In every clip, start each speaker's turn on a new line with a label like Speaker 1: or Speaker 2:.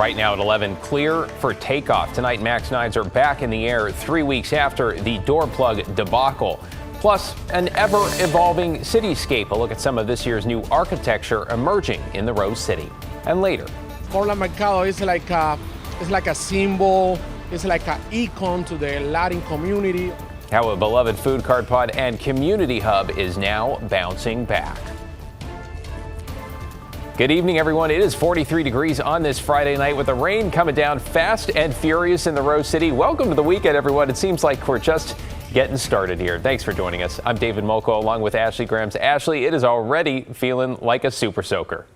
Speaker 1: Right now at 11, clear for takeoff. Tonight, MAX 9s are back in the air 3 weeks after the door plug debacle. Plus, an ever-evolving cityscape. A look at some of this year's new architecture emerging in the Rose City. And later,
Speaker 2: Portland Marcato is like a symbol. It's like an icon to the Latin community.
Speaker 1: how a beloved food cart pod and community hub is now bouncing back. Good evening, everyone. It is 43 degrees on this Friday night with the rain coming down fast and furious in the Rose City. Welcome to the weekend, everyone. It seems like we're just getting started here. Thanks for joining us. I'm David Molko along with Ashley Grams. Ashley, it is already feeling like a super soaker.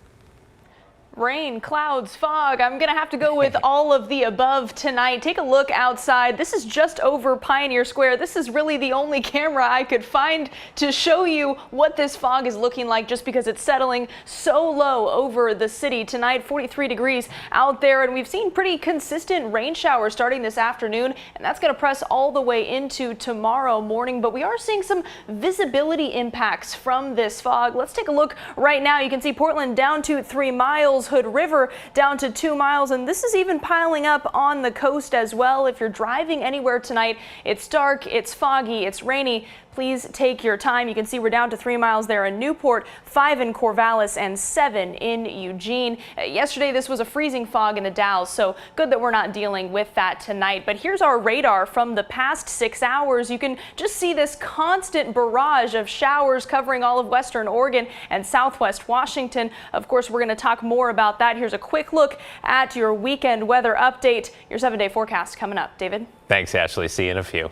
Speaker 3: Rain, clouds, fog. I'm going to have to go with all of the above tonight. Take a look outside. This is just over Pioneer Square. This is really the only camera I could find to show you what this fog is looking like just because it's settling so low over the city. Tonight, 43 degrees out there, and we've seen pretty consistent rain showers starting this afternoon, and that's going to press all the way into tomorrow morning. But we are seeing some visibility impacts from this fog. Let's take a look right now. You can see Portland down to 3 miles. Hood River down to 2 miles, and this is even piling up on the coast as well. If you're driving anywhere tonight, it's dark, it's foggy, it's rainy. Please take your time. You can see we're down to 3 miles there in Newport, 5 in Corvallis, and 7 in Eugene. Yesterday, this was a freezing fog in the Dalles, so good that we're not dealing with that tonight. But here's our radar from the past 6 hours. You can just see this constant barrage of showers covering all of western Oregon and southwest Washington. Of course, we're going to talk more about that. Here's a quick look at your weekend weather update. Your 7-day forecast coming up. David?
Speaker 1: Thanks, Ashley. See you in a few.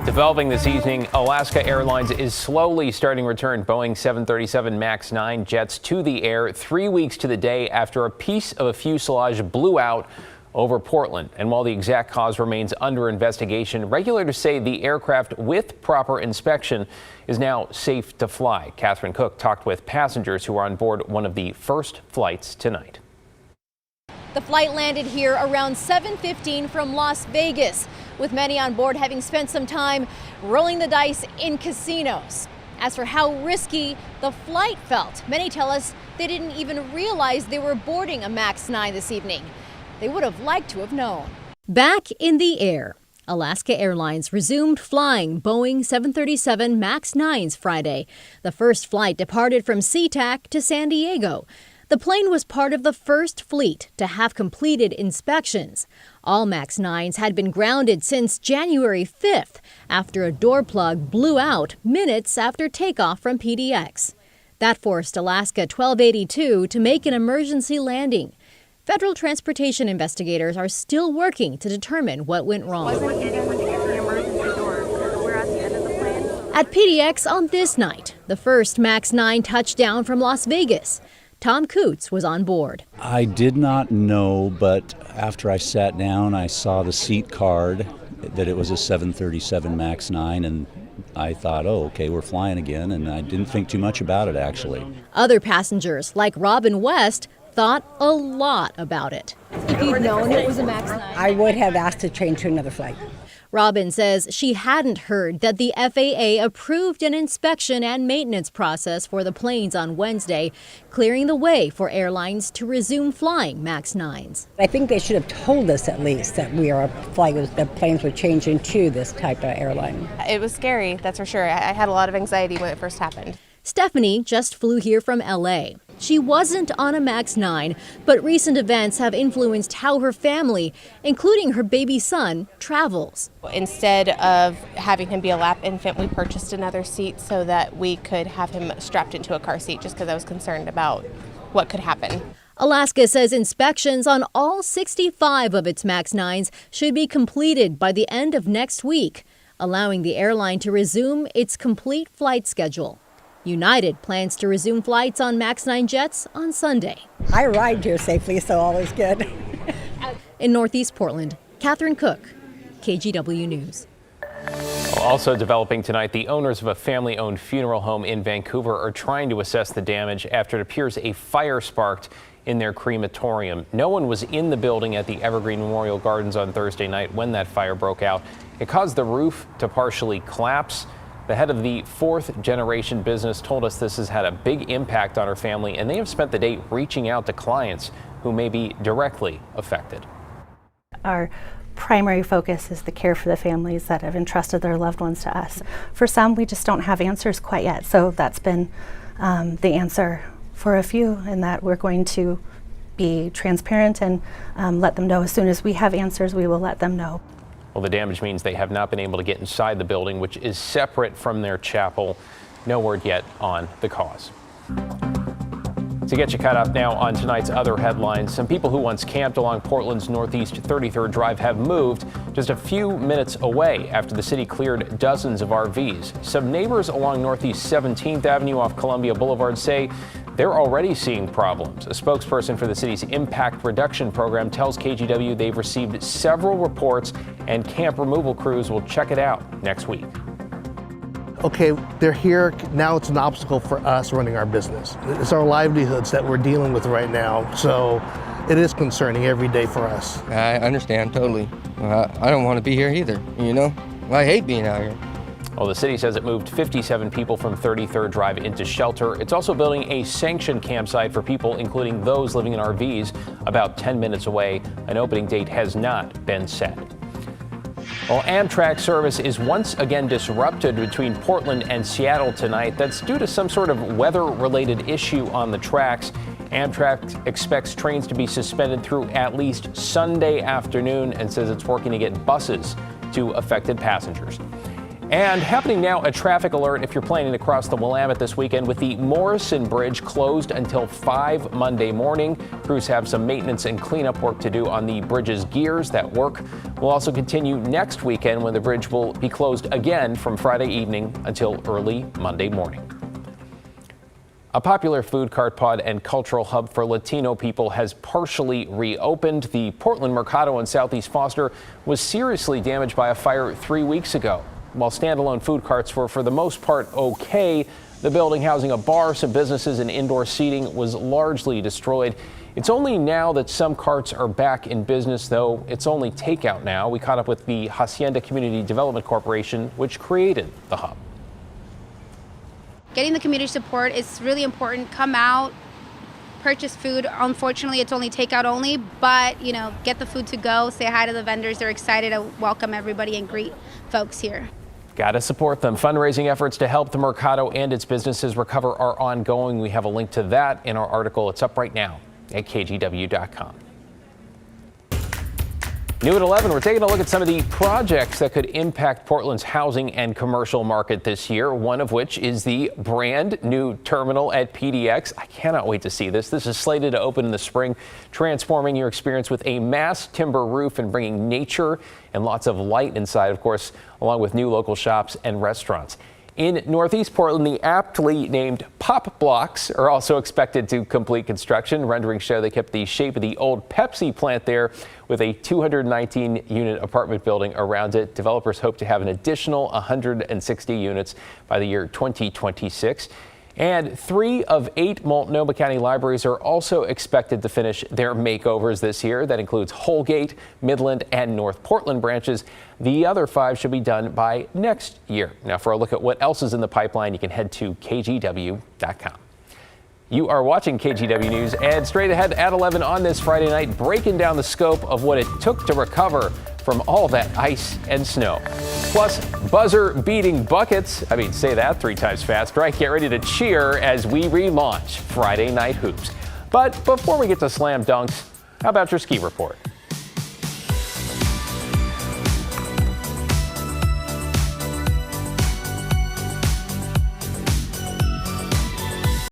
Speaker 1: Developing this evening, Alaska Airlines is slowly starting to return Boeing 737 MAX 9 jets to the air 3 weeks to the day after a piece of a fuselage blew out over Portland. And while the exact cause remains under investigation, regulators say the aircraft, with proper inspection, is now safe to fly. Catherine Cook talked with passengers who are on board one of the first flights tonight.
Speaker 4: The flight landed here around 7:15 from Las Vegas, with many on board having spent some time rolling the dice in casinos. As for how risky the flight felt, many tell us they didn't even realize they were boarding a MAX 9 this evening. They would have liked to have known. Back in the air, Alaska Airlines resumed flying Boeing 737 MAX 9s Friday. The first flight departed from SeaTac to San Diego. The plane was part of the first fleet to have completed inspections. All MAX 9s had been grounded since January 5th after a door plug blew out minutes after takeoff from PDX. That forced Alaska 1282 to make an emergency landing. Federal transportation investigators are still working to determine what went wrong. At PDX on this night, the first MAX 9 touchdown from Las Vegas. Tom Coots was on board.
Speaker 5: I did not know, but after I sat down, I saw the seat card that it was a 737 MAX 9, and I thought, oh, okay, we're flying again, and I didn't think too much about it, actually.
Speaker 4: Other passengers, like Robin West, thought a lot about it. If you'd known it was a MAX 9,
Speaker 6: I would have asked to change to another flight.
Speaker 4: Robin says she hadn't heard that the FAA approved an inspection and maintenance process for the planes on Wednesday, clearing the way for airlines to resume flying MAX 9s.
Speaker 6: I think they should have told us at least that the planes were changing to this type of airline.
Speaker 7: It was scary, that's for sure. I had a lot of anxiety when it first happened.
Speaker 4: Stephanie just flew here from LA. She wasn't on a MAX 9, but recent events have influenced how her family, including her baby son, travels.
Speaker 7: Instead of having him be a lap infant, we purchased another seat so that we could have him strapped into a car seat just because I was concerned about what could happen.
Speaker 4: Alaska says inspections on all 65 of its MAX 9s should be completed by the end of next week, allowing the airline to resume its complete flight schedule. United plans to resume flights on MAX 9 jets on Sunday.
Speaker 6: I arrived here safely, so all is good.
Speaker 4: In Northeast Portland, Catherine Cook, KGW News.
Speaker 1: Also developing tonight, the owners of a family-owned funeral home in Vancouver are trying to assess the damage after it appears a fire sparked in their crematorium. No one was in the building at the Evergreen Memorial Gardens on Thursday night when that fire broke out. It caused the roof to partially collapse. The head of the fourth-generation business told us this has had a big impact on her family, and they have spent the day reaching out to clients who may be directly affected.
Speaker 8: Our primary focus is the care for the families that have entrusted their loved ones to us. For some, we just don't have answers quite yet, so that's been the answer for a few, in that we're going to be transparent and let them know as soon as we have answers. We will let them know.
Speaker 1: Well, the damage means they have not been able to get inside the building, which is separate from their chapel. No word yet on the cause. To get you caught up now on tonight's other headlines, some people who once camped along Portland's Northeast 33rd Drive have moved just a few minutes away after the city cleared dozens of RVs. Some neighbors along Northeast 17th Avenue off Columbia Boulevard say they're already seeing problems. A spokesperson for the city's impact reduction program tells KGW they've received several reports and camp removal crews will check it out next week.
Speaker 9: Okay, they're here, now it's an obstacle for us running our business. It's our livelihoods that we're dealing with right now, so it is concerning every day for us.
Speaker 10: I understand totally. I don't want to be here either, you know? I hate being out here.
Speaker 1: Well, the city says it moved 57 people from 33rd Drive into shelter. It's also building a sanctioned campsite for people, including those living in RVs, about 10 minutes away. An opening date has not been set. Well, Amtrak service is once again disrupted between Portland and Seattle tonight. That's due to some sort of weather-related issue on the tracks. Amtrak expects trains to be suspended through at least Sunday afternoon and says it's working to get buses to affected passengers. And happening now, a traffic alert if you're planning to cross the Willamette this weekend, with the Morrison Bridge closed until 5 Monday morning. Crews have some maintenance and cleanup work to do on the bridge's gears. That work will also continue next weekend, when the bridge will be closed again from Friday evening until early Monday morning. A popular food cart pod and cultural hub for Latino people has partially reopened. The Portland Marcato in Southeast Foster was seriously damaged by a fire 3 weeks ago. While standalone food carts were for the most part okay, the building housing a bar, some businesses, and indoor seating was largely destroyed. It's only now that some carts are back in business, though it's only takeout now. We caught up with the Hacienda Community Development Corporation, which created the hub.
Speaker 11: Getting the community support is really important. Come out, purchase food. Unfortunately, it's only takeout only, but get the food to go, say hi to the vendors. They're excited to welcome everybody and greet folks here.
Speaker 1: Got to support them. Fundraising efforts to help the Marcato and its businesses recover are ongoing. We have a link to that in our article. It's up right now at KGW.com. New at 11, we're taking a look at some of the projects that could impact Portland's housing and commercial market this year, one of which is the brand new terminal at PDX. I cannot wait to see this. This is slated to open in the spring, transforming your experience with a mass timber roof and bringing nature and lots of light inside, of course, along with new local shops and restaurants. In Northeast Portland, the aptly named Pop Blocks are also expected to complete construction. Renderings show they kept the shape of the old Pepsi plant there, with a 219-unit apartment building around it. Developers hope to have an additional 160 units by the year 2026. And 3 of 8 Multnomah County libraries are also expected to finish their makeovers this year. That includes Holgate, Midland, and North Portland branches. The other 5 should be done by next year. Now, for a look at what else is in the pipeline, you can head to KGW.com. You are watching KGW News, and straight ahead at 11 on this Friday night, breaking down the scope of what it took to recover from all that ice and snow. Plus, buzzer-beating buckets. I mean, say that 3 times fast, right? Get ready to cheer as we relaunch Friday Night Hoops. But before we get to slam dunks, how about your ski report?